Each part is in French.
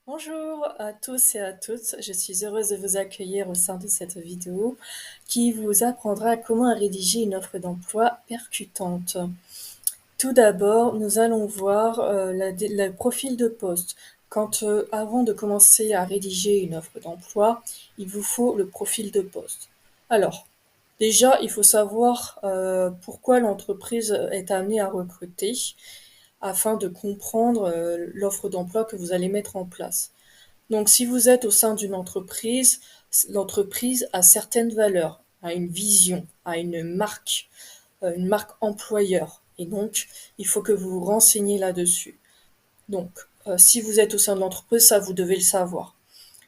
Bonjour à tous et à toutes, je suis heureuse de vous accueillir au sein de cette vidéo qui vous apprendra comment rédiger une offre d'emploi percutante. Tout d'abord, nous allons voir le profil de poste. Avant de commencer à rédiger une offre d'emploi, il vous faut le profil de poste. Alors, déjà, il faut savoir pourquoi l'entreprise est amenée à recruter afin de comprendre l'offre d'emploi que vous allez mettre en place. Donc, si vous êtes au sein d'une entreprise, l'entreprise a certaines valeurs, a une vision, a une marque employeur. Et donc, il faut que vous vous renseigniez là-dessus. Donc, si vous êtes au sein de l'entreprise, ça, vous devez le savoir.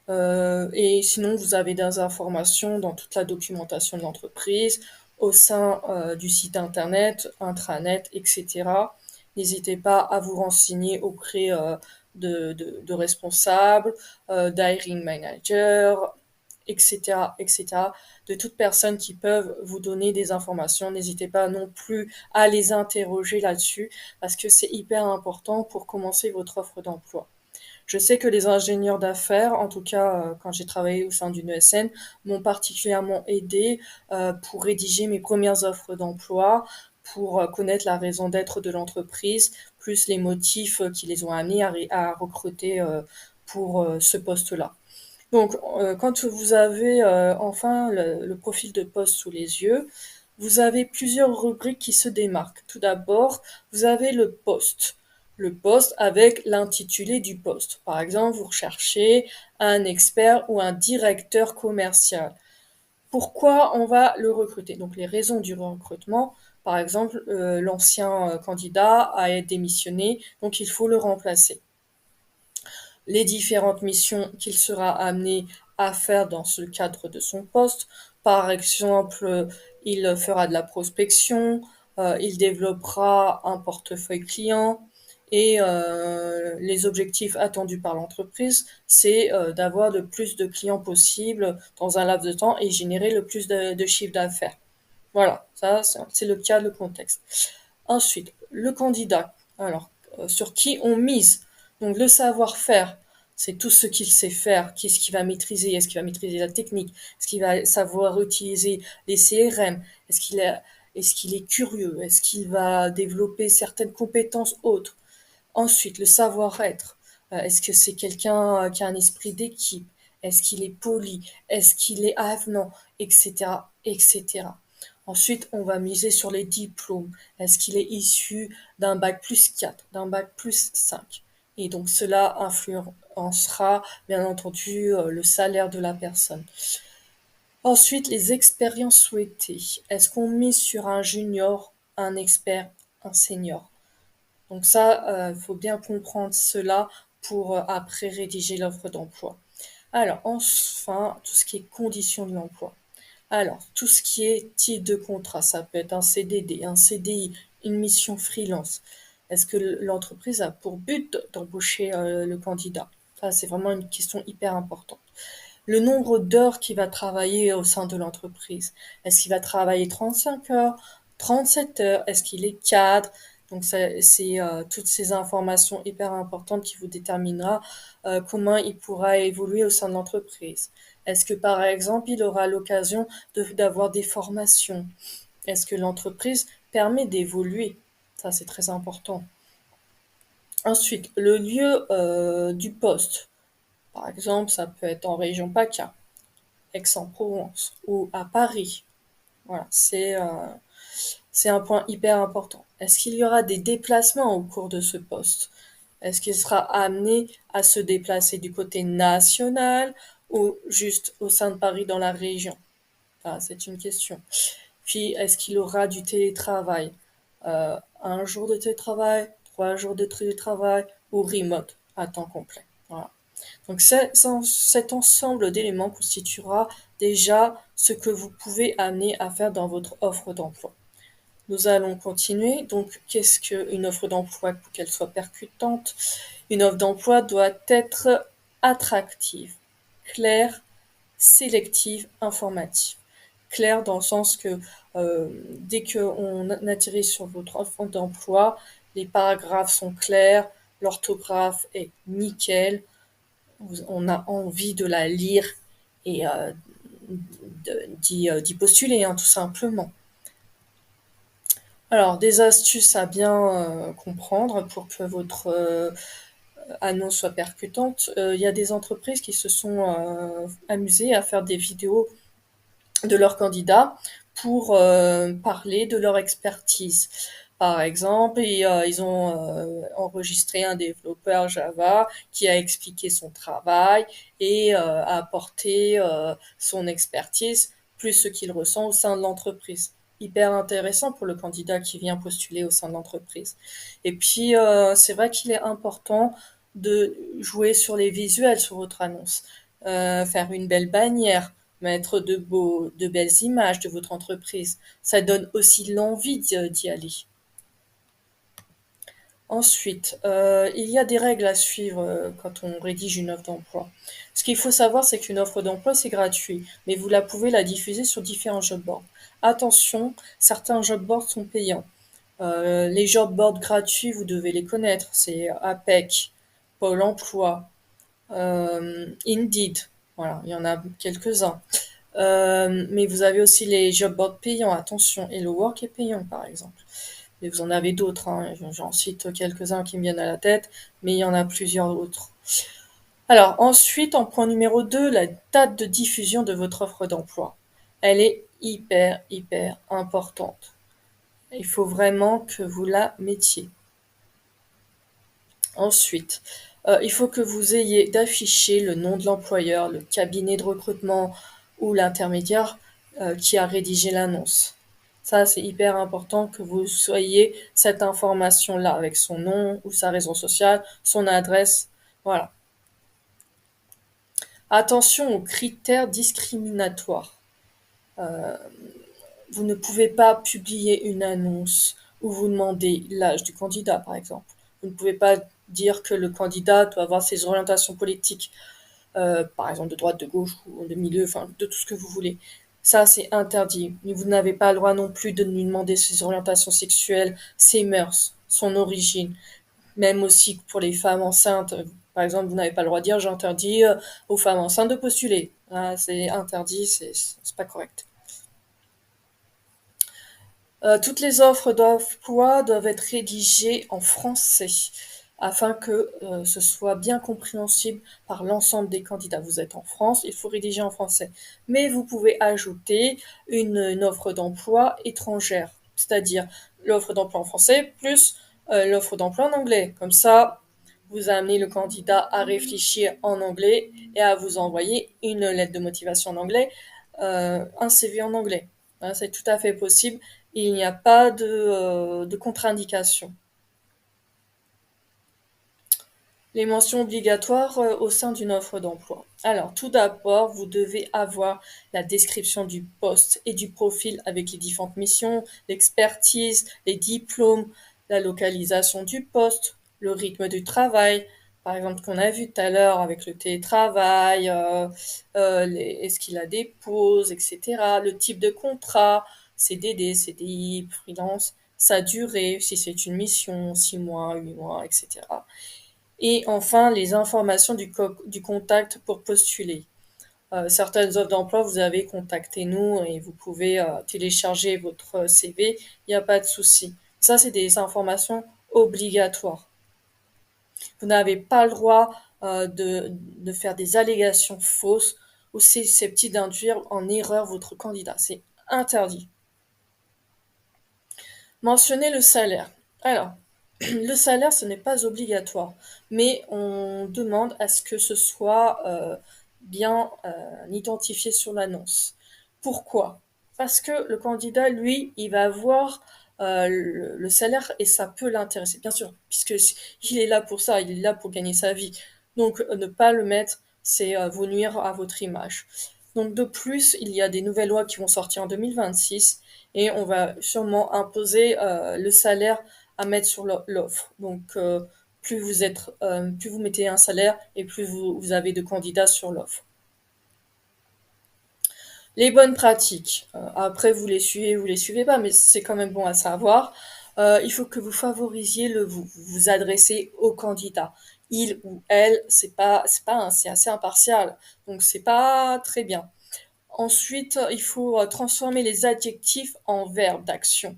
Et sinon, vous avez des informations dans toute la documentation de l'entreprise, au sein du site internet, intranet, etc. N'hésitez pas à vous renseigner auprès de responsables, d'hiring manager, etc., etc., de toutes personnes qui peuvent vous donner des informations. N'hésitez pas non plus à les interroger là-dessus, parce que c'est hyper important pour commencer votre offre d'emploi. Je sais que les ingénieurs d'affaires, en tout cas quand j'ai travaillé au sein d'une ESN, m'ont particulièrement aidé pour rédiger mes premières offres d'emploi, pour connaître la raison d'être de l'entreprise, plus les motifs qui les ont amenés à recruter pour ce poste-là. Donc, quand vous avez enfin le profil de poste sous les yeux, vous avez plusieurs rubriques qui se démarquent. Tout d'abord, vous avez le poste. Le poste avec l'intitulé du poste. Par exemple, vous recherchez un expert ou un directeur commercial. Pourquoi on va le recruter? Donc, les raisons du recrutement. Par exemple, l'ancien candidat a démissionné, donc il faut le remplacer. Les différentes missions qu'il sera amené à faire dans ce cadre de son poste. Par exemple, il fera de la prospection, il développera un portefeuille client et les objectifs attendus par l'entreprise, c'est d'avoir le plus de clients possible dans un laps de temps et générer le plus de chiffre d'affaires. Voilà, ça c'est le cas, le contexte. Ensuite, le candidat. Alors, sur qui on mise? Donc, le savoir-faire, c'est tout ce qu'il sait faire. Qu'est-ce qu'il va maîtriser? Est-ce qu'il va maîtriser la technique? Est-ce qu'il va savoir utiliser les CRM? Est-ce qu'il est curieux? Est-ce qu'il va développer certaines compétences autres? Ensuite, le savoir-être. Est-ce que c'est quelqu'un qui a un esprit d'équipe? Est-ce qu'il est poli? Est-ce qu'il est avenant? Etc., etc. Ensuite, on va miser sur les diplômes. Est-ce qu'il est issu d'un bac plus 4, d'un bac plus 5? Et donc cela influencera bien entendu le salaire de la personne. Ensuite, les expériences souhaitées. Est-ce qu'on mise sur un junior, un expert, un senior? Donc ça, faut bien comprendre cela pour après rédiger l'offre d'emploi. Alors enfin, tout ce qui est conditions de l'emploi. Alors, tout ce qui est type de contrat, ça peut être un CDD, un CDI, une mission freelance. Est-ce que l'entreprise a pour but d'embaucher le candidat? Ça, c'est vraiment une question hyper importante. Le nombre d'heures qu'il va travailler au sein de l'entreprise. Est-ce qu'il va travailler 35 heures, 37 heures? Est-ce qu'il est cadre? Donc, c'est toutes ces informations hyper importantes qui vous déterminera comment il pourra évoluer au sein de l'entreprise. Est-ce que, par exemple, il aura l'occasion d'avoir des formations? Est-ce que l'entreprise permet d'évoluer? Ça, c'est très important. Ensuite, le lieu du poste. Par exemple, ça peut être en région PACA, Aix-en-Provence ou à Paris. Voilà, c'est un point hyper important. Est-ce qu'il y aura des déplacements au cours de ce poste? Est-ce qu'il sera amené à se déplacer du côté national ou juste au sein de Paris dans la région? Ah, c'est une question. Puis, est-ce qu'il aura du télétravail? Un jour de télétravail, 3 jours de télétravail ou remote à temps complet. Voilà. Donc cet ensemble d'éléments constituera déjà ce que vous pouvez amener à faire dans votre offre d'emploi. Nous allons continuer. Donc, qu'est-ce qu'une offre d'emploi pour qu'elle soit percutante? Une offre d'emploi doit être attractive, claire, sélective, informative. Claire dans le sens que dès qu'on atterrit sur votre offre d'emploi, les paragraphes sont clairs, l'orthographe est nickel, on a envie de la lire et d'y postuler, hein, tout simplement. Alors, des astuces à bien comprendre pour que votre annonce soit percutante. Il y a des entreprises qui se sont amusées à faire des vidéos de leurs candidats pour parler de leur expertise. Par exemple, ils ont enregistré un développeur Java qui a expliqué son travail et a apporté son expertise plus ce qu'il ressent au sein de l'entreprise. Hyper intéressant pour le candidat qui vient postuler au sein de l'entreprise. Et puis, c'est vrai qu'il est important de jouer sur les visuels sur votre annonce. Faire une belle bannière, mettre de belles images de votre entreprise. Ça donne aussi l'envie d'y aller. Ensuite, il y a des règles à suivre quand on rédige une offre d'emploi. Ce qu'il faut savoir, c'est qu'une offre d'emploi, c'est gratuit, mais vous pouvez la diffuser sur différents job boards. Attention, certains job boards sont payants. Les job boards gratuits, vous devez les connaître. C'est APEC, Pôle emploi, Indeed. Voilà, il y en a quelques-uns. Mais vous avez aussi les job boards payants, attention. Hello Work est payant, par exemple. Et vous en avez d'autres, hein. J'en cite quelques-uns qui me viennent à la tête, mais il y en a plusieurs autres. Alors, ensuite, en point numéro 2, la date de diffusion de votre offre d'emploi. Elle est hyper importante. Il faut vraiment que vous la mettiez. Ensuite, il faut que vous ayez d'afficher le nom de l'employeur, le cabinet de recrutement ou l'intermédiaire qui a rédigé l'annonce. Ça, c'est hyper important que vous soyez cette information-là avec son nom ou sa raison sociale, son adresse. Voilà. Attention aux critères discriminatoires. Vous ne pouvez pas publier une annonce où vous demandez l'âge du candidat, par exemple. Vous ne pouvez pas dire que le candidat doit avoir ses orientations politiques, par exemple de droite, de gauche ou de milieu, enfin de tout ce que vous voulez. Ça, c'est interdit. Vous n'avez pas le droit non plus de lui demander ses orientations sexuelles, ses mœurs, son origine. Même aussi pour les femmes enceintes. Par exemple, vous n'avez pas le droit de dire j'interdis aux femmes enceintes de postuler. Ah, c'est interdit, c'est pas correct. Toutes les offres d'emploi doivent être rédigées en français afin que ce soit bien compréhensible par l'ensemble des candidats. Vous êtes en France, il faut rédiger en français. Mais vous pouvez ajouter une offre d'emploi étrangère, c'est-à-dire l'offre d'emploi en français plus l'offre d'emploi en anglais. Comme ça, vous amenez le candidat à réfléchir en anglais et à vous envoyer une lettre de motivation en anglais, un CV en anglais. Hein, c'est tout à fait possible. Il n'y a pas de contre-indication. Les mentions obligatoires au sein d'une offre d'emploi. Alors, tout d'abord, vous devez avoir la description du poste et du profil avec les différentes missions, l'expertise, les diplômes, la localisation du poste, le rythme du travail, par exemple qu'on a vu tout à l'heure avec le télétravail, est-ce qu'il a des pauses, etc. Le type de contrat, CDD, CDI, freelance, sa durée, si c'est une mission, 6 mois, 8 mois, etc. Et enfin, les informations du contact pour postuler. Certaines offres d'emploi, vous avez contacté nous et vous pouvez télécharger votre CV, il n'y a pas de souci. Ça, c'est des informations obligatoires. Vous n'avez pas le droit de faire des allégations fausses ou susceptibles d'induire en erreur votre candidat. C'est interdit. Mentionnez le salaire. Alors, le salaire, ce n'est pas obligatoire, mais on demande à ce que ce soit bien identifié sur l'annonce. Pourquoi? Parce que le candidat, lui, il va voir le salaire et ça peut l'intéresser, bien sûr, puisque il est là pour ça, il est là pour gagner sa vie. Donc, ne pas le mettre, c'est vous nuire à votre image. Donc, de plus, il y a des nouvelles lois qui vont sortir en 2026 et on va sûrement imposer le salaire à mettre sur l'offre. Donc, plus vous mettez un salaire et plus vous avez de candidats sur l'offre. Les bonnes pratiques. Après, vous les suivez pas, mais c'est quand même bon à savoir. Il faut que vous favorisiez vous adressez au candidat. il ou elle, c'est assez impartial, donc c'est pas très bien. Ensuite, il faut transformer les adjectifs en verbes d'action.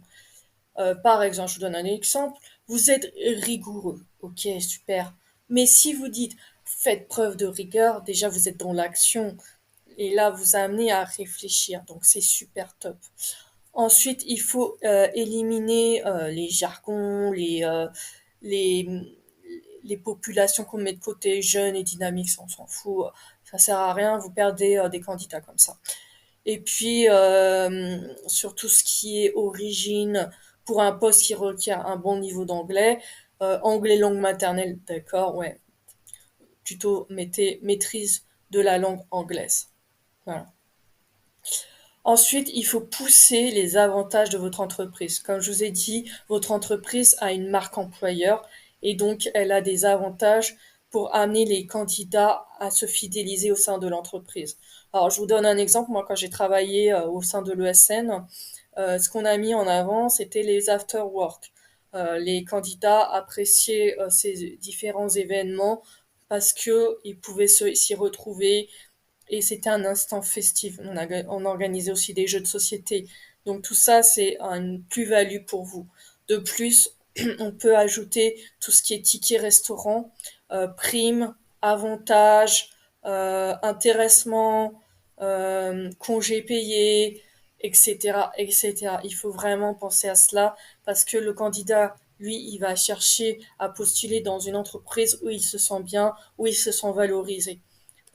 Par exemple, je vous donne un exemple. Vous êtes rigoureux. Ok, super. Mais si vous dites faites preuve de rigueur, déjà vous êtes dans l'action et là vous amenez à réfléchir. Donc c'est super top. Ensuite, il faut éliminer les jargons, les, les populations qu'on met de côté, jeunes et dynamiques, ça, on s'en fout. Ça sert à rien, vous perdez des candidats comme ça. Et puis, sur tout ce qui est origine, pour un poste qui requiert un bon niveau d'anglais, anglais langue maternelle, d'accord, ouais, plutôt mettez maîtrise de la langue anglaise. Voilà. Ensuite, il faut pousser les avantages de votre entreprise. Comme je vous ai dit, votre entreprise a une marque employeur et donc elle a des avantages pour amener les candidats à se fidéliser au sein de l'entreprise. Alors, je vous donne un exemple. Moi, quand j'ai travaillé au sein de l'ESN, ce qu'on a mis en avant, c'était les after work. Les candidats appréciaient ces différents événements parce que ils pouvaient s'y retrouver, et c'était un instant festif. On organisait aussi des jeux de société. Donc tout ça, c'est une plus-value pour vous. De plus, on peut ajouter tout ce qui est ticket restaurant, primes, avantages, intéressement, congés payés, etc., etc. Il faut vraiment penser à cela parce que le candidat, lui, il va chercher à postuler dans une entreprise où il se sent bien, où il se sent valorisé.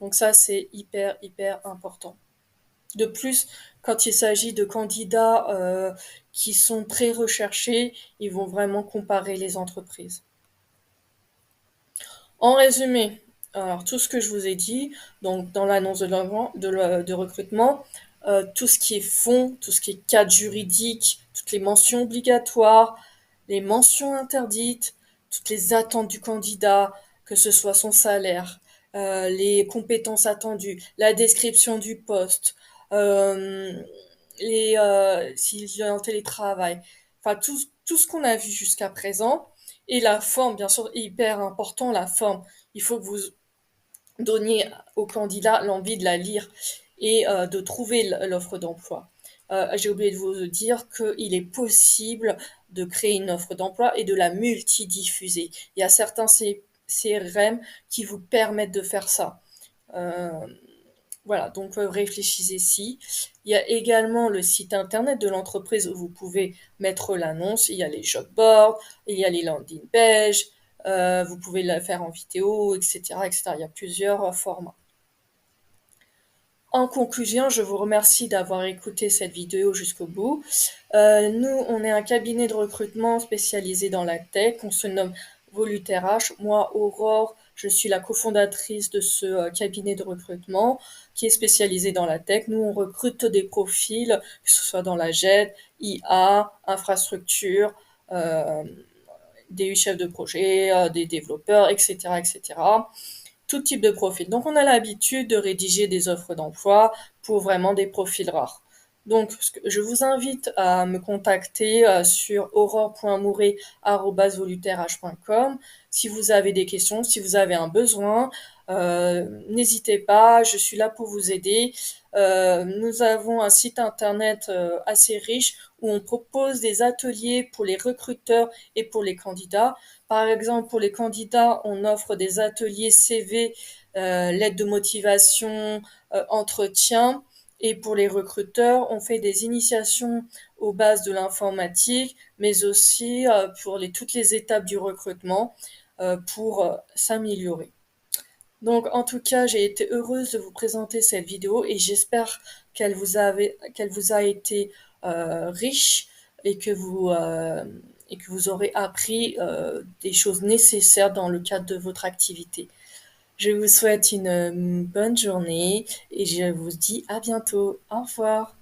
Donc ça, c'est hyper, hyper important. De plus, quand il s'agit de candidats qui sont très recherchés, ils vont vraiment comparer les entreprises. En résumé, alors tout ce que je vous ai dit, donc dans l'annonce de recrutement, tout ce qui est fonds, tout ce qui est cadre juridique, toutes les mentions obligatoires, les mentions interdites, toutes les attentes du candidat, que ce soit son salaire, les compétences attendues, la description du poste, euh, s'il y a un télétravail, enfin tout ce qu'on a vu jusqu'à présent. Et la forme, bien sûr, hyper important, la forme. Il faut que vous donniez au candidat l'envie de la lire et de trouver l'offre d'emploi. J'ai oublié de vous dire qu'il est possible de créer une offre d'emploi et de la multidiffuser. Il y a certains CRM qui vous permettent de faire ça. Euh, voilà, donc réfléchissez-y. Il y a également le site internet de l'entreprise où vous pouvez mettre l'annonce. Il y a les job boards, il y a les landing pages, vous pouvez la faire en vidéo, etc., etc. Il y a plusieurs formats. En conclusion, je vous remercie d'avoir écouté cette vidéo jusqu'au bout. Nous, on est un cabinet de recrutement spécialisé dans la tech. On se nomme Volutaire H. Moi, Aurore, je suis la cofondatrice de ce cabinet de recrutement qui est spécialisé dans la tech. Nous, on recrute des profils, que ce soit dans la GED, IA, infrastructure, euh, des chefs de projet, des développeurs, etc., etc. Tout type de profil. Donc, on a l'habitude de rédiger des offres d'emploi pour vraiment des profils rares. Donc, je vous invite à me contacter sur aurore.mouret@volutaireH.com si vous avez des questions, si vous avez un besoin. N'hésitez pas, je suis là pour vous aider. Nous avons un site internet assez riche où on propose des ateliers pour les recruteurs et pour les candidats. Par exemple, pour les candidats, on offre des ateliers CV, lettres de motivation, entretien. Et pour les recruteurs, on fait des initiations aux bases de l'informatique, mais aussi pour toutes les étapes du recrutement pour s'améliorer. Donc, en tout cas, j'ai été heureuse de vous présenter cette vidéo et j'espère qu'elle vous a été riche et et que vous aurez appris des choses nécessaires dans le cadre de votre activité. Je vous souhaite une bonne journée et je vous dis à bientôt. Au revoir.